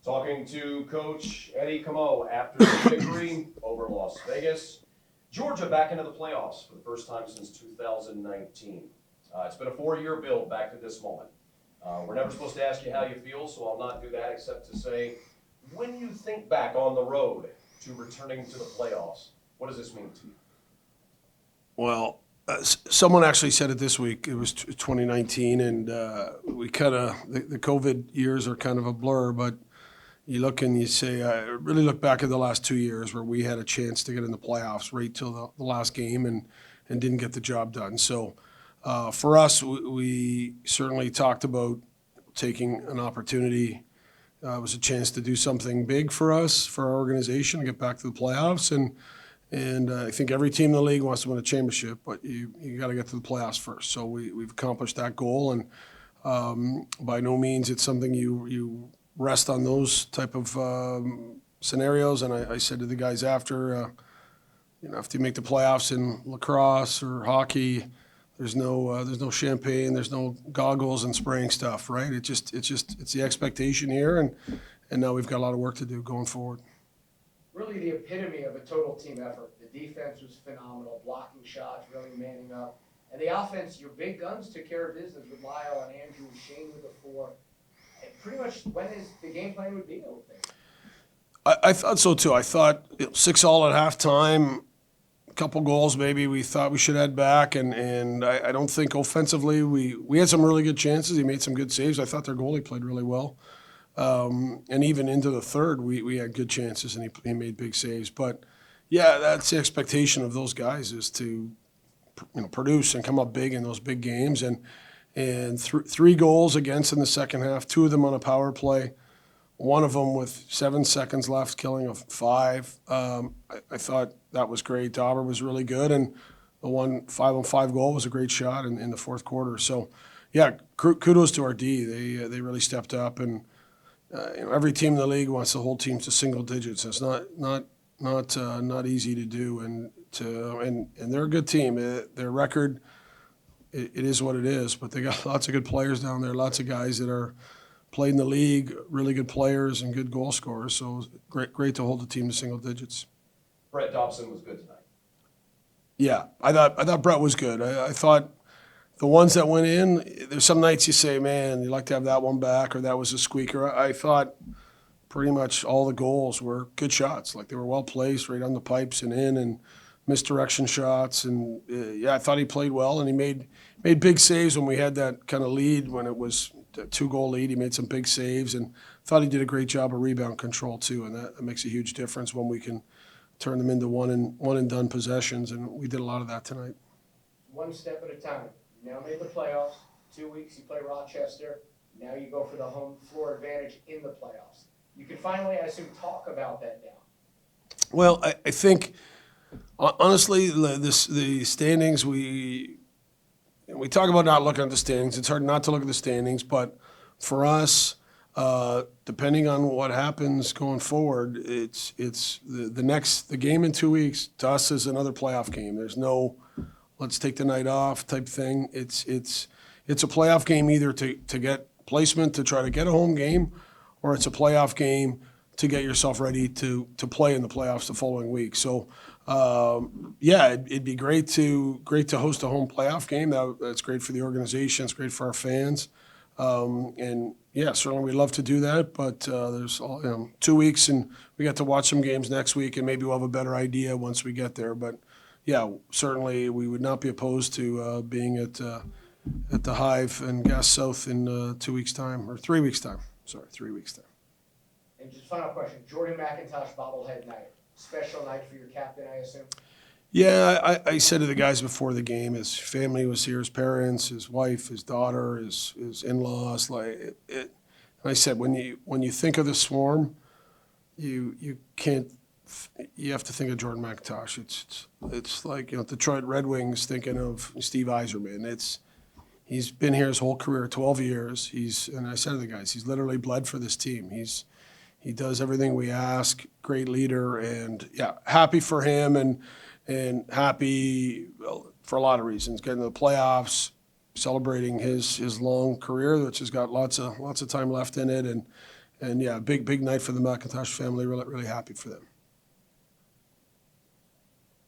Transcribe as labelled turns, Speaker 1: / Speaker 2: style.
Speaker 1: Talking to Coach Eddie Comeau after the victory over Las Vegas. Georgia back into the playoffs for the first time since 2019. It's been a 4-year build back to this moment. We're never supposed to ask you how you feel, so I'll not do that except to say, when you think back on the road to returning to the playoffs, what does this mean to you?
Speaker 2: Well, someone actually said it this week. It was 2019, and we kind of the COVID years are kind of a blur. But you look and you say, I really look back at the last 2 years where we had a chance to get in the playoffs right till the last game and didn't get the job done. So for us, we certainly talked about taking an opportunity. It was a chance to do something big for us, for our organization, to get back to the playoffs. And I think every team in the league wants to win a championship, but you got to get to the playoffs first. So we've accomplished that goal, and by no means it's something you rest on those type of scenarios. And I said to the guys after, after you make the playoffs in lacrosse or hockey, there's no champagne, there's no goggles and spraying stuff, right? It's the expectation here, and now we've got a lot of work to do going forward.
Speaker 3: Really the epitome of a total team effort. The defense was phenomenal, blocking shots, really manning up. And the offense, your big guns took care of business with Lyle and Andrew, Shane with the 4. And pretty much when is the game plan would be, I would think.
Speaker 2: I thought so too. I thought 6-all at halftime, a couple goals maybe. We thought we should head back, and I don't think offensively we had some really good chances. He made some good saves. I thought their goalie played really well. And even into the third, we had good chances, and he made big saves. But yeah, that's the expectation of those guys, is to produce and come up big in those big games. And 3 goals against in the second half, 2 of them on a power play, one of them with 7 seconds left, killing a 5. I thought that was great. Dauber was really good, and the 5-on-5 goal was a great shot in the fourth quarter. So yeah, kudos to our D. They really stepped up, and every team in the league wants the whole team to single digits. It's not easy to do, and they're a good team. Their record, it is what it is, but they got lots of good players down there. Lots of guys that are played in the league, really good players and good goal scorers. So great to hold the team to single digits.
Speaker 1: Brett Dobson was good tonight.
Speaker 2: Yeah, I thought Brett was good. I thought the ones that went in, there's some nights you say, man, you'd like to have that one back, or that was a squeaker. I thought pretty much all the goals were good shots. Like, they were well placed, right on the pipes and in, and misdirection shots. And I thought he played well, and he made big saves when we had that kind of lead, when it was a 2-goal lead. He made some big saves, and thought he did a great job of rebound control too, and that makes a huge difference when we can turn them into one and done possessions, and we did a lot of that tonight.
Speaker 3: One step at a time. You now made the playoffs. 2 weeks you play Rochester. Now you go for the home floor advantage in the playoffs. You can finally, I assume, talk about that now.
Speaker 2: Well, I think honestly, the standings, we talk about not looking at the standings. It's hard not to look at the standings, but for us, depending on what happens going forward, it's the game in 2 weeks to us is another playoff game. There's no let's take the night off type thing. It's a playoff game either to get placement to try to get a home game, or it's a playoff game to get yourself ready to play in the playoffs the following week. So it'd be great to host a home playoff game. That's great for the organization. It's great for our fans. And yeah, certainly we'd love to do that, but there's 2 weeks, and we get to watch some games next week, and maybe we'll have a better idea once we get there. But yeah, certainly we would not be opposed to being at the Hive and Gas South in 2 weeks' time, or 3 weeks' time. Sorry, 3 weeks' time.
Speaker 3: And just final question, Jordan McIntosh bobblehead night. Special night for your captain, I assume?
Speaker 2: Yeah, I said to the guys before the game, his family was here, his parents, his wife, his daughter, his in-laws. And I said, when you think of the Swarm, you can't. You have to think of Jordan McIntosh. It's like Detroit Red Wings thinking of Steve Yzerman. He's been here his whole career, 12 years. And I said to the guys, he's literally bled for this team. He does everything we ask. Great leader, and yeah, happy for him, and happy for a lot of reasons. Getting to the playoffs, celebrating his long career, which has got lots of time left in it, And yeah, big night for the McIntosh family. Really, really happy for them.